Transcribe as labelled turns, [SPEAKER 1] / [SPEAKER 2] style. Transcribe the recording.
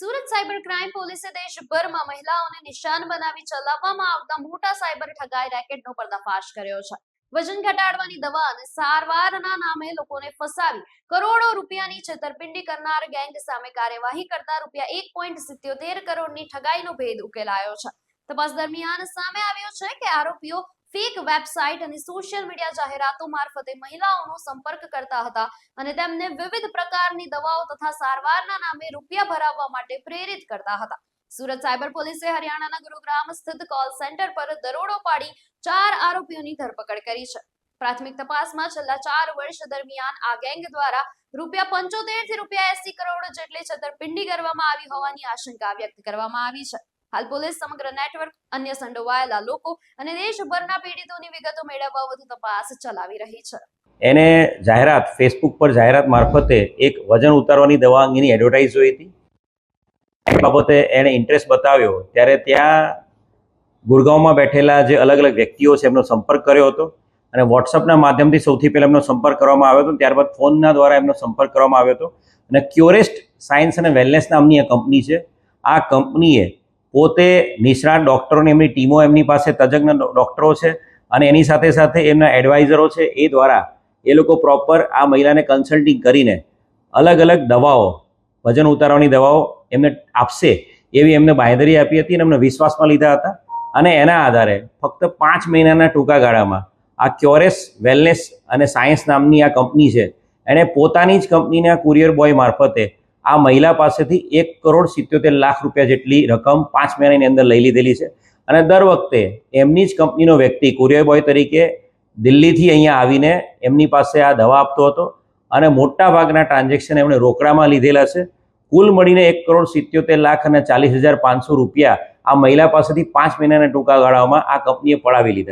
[SPEAKER 1] Surat cyber crime પોલીસે દેશભરમાં મહિલાઓને નિશાન બનાવી ચલાવવામાં આવતા મોટા સાયબર ઠગાઈ રેકેટનો પર્દાફાશ કર્યો છે। વજન ઘટાડવાની દવા અને સારવારના નામે લોકોને ફસાવી કરોડો રૂપિયાની છેતરપિંડી કરનાર ગેંગ સામે કાર્યવાહી કરતા રૂપિયા 1.77 કરોડની ઠગાઈનો ભેદ ઉકેલાયો છે। તપાસ દરમિયાન સામે આવ્યો છે કે આરોપીઓ ફેક વેબસાઇટ અને સોશિયલ મીડિયા જાહેરાતો મારફતે મહિલાઓનો સંપર્ક કરતા હતા અને તેમને વિવિધ પ્રકારની દવાઓ તથા સારવારના નામે રૂપિયા ભરાવવા માટે પ્રેરિત કરતા હતા। સુરત સાયબર પોલીસે હરિયાણાના ગુરુગ્રામ સ્થિત કોલ સેન્ટર પર દરોડો પાડી 4 આરોપીઓની ધરપકડ કરી છે। પ્રાથમિક તપાસમાં છેલ્લા 4 વર્ષ દરમિયાન આ ગેંગ દ્વારા રૂપિયા 75 થી રૂપિયા 80 કરોડ જેટલી છેતરપિંડી કરવામાં આવી હોવાની આશંકા વ્યક્ત કરવામાં આવી છે। હાલ પોલીસ સમગ્ર નેટવર્ક, અન્ય સંડોવાયેલા લોકો અને દેશભરના પીડિતોની વિગતો મેળવવા વધુ તપાસ ચલાવી રહી છે।
[SPEAKER 2] એને જાહેરાત ફેસબુક પર જાહેરાત મારફતે એક વજન ઉતારવાની દવા અંગેની એડવર્ટાઇઝ જોઈ હતી। એ બાબતે એણે ઇન્ટરેસ્ટ બતાવ્યો ત્યારે ત્યાં ગુરગાંવમાં બેઠેલા જે અલગ અલગ વ્યક્તિઓ છે એમનો સંપર્ક કર્યો હતો અને વોટ્સઅપના માધ્યમથી સૌથી પહેલાં એમનો સંપર્ક કરવામાં આવ્યો હતો। ત્યારબાદ ફોનના દ્વારા એમનો સંપર્ક કરવામાં આવ્યો હતો અને ક્યોરેસ્ટ સાયન્સ અને વેલનેસ નામની આ કંપની છે। આ કંપનીએ પોતે નિષ્ણાત ડૉક્ટરોની એમની ટીમો એમની પાસે તજજ્ઞ ડૉક્ટરો છે અને એની સાથે સાથે એમના એડવાઇઝરો છે। એ દ્વારા એ લોકો પ્રોપર આ મહિલાને કન્સલ્ટિંગ કરીને અલગ અલગ દવાઓ, વજન ઉતારવાની દવાઓ એમને આપશે એવી એમને બાંહેધરી આપી હતી અને એમને વિશ્વાસમાં લીધા હતા અને એના આધારે ફક્ત 5 મહિનાના ટૂંકા ગાળામાં આ ક્યોરેસ વેલનેસ અને સાયન્સ નામની આ કંપની છે એણે પોતાની જ કંપનીના કુરિયર બોય મારફતે આ મહિલા પાસેથી 1.77 લાખ રૂપિયા જેટલી રકમ 5 મહિનાની અંદર લઈ લીધેલી છે અને દર વખતે એમની જ કંપનીનો વ્યક્તિ કુરિયર બોય તરીકે દિલ્હીથી અહીંયા આવીને એમની પાસે આ દવા આપતો હતો અને મોટા ભાગના ટ્રાન્ઝેક્શન એમણે રોકડામાં લીધેલા છે। કુલ મળીને 1.77 લાખ અને 40,500 રૂપિયા આ મહિલા પાસેથી 5 મહિનાના ટૂંકા ગાળામાં આ કંપનીએ પડાવી લીધા છે।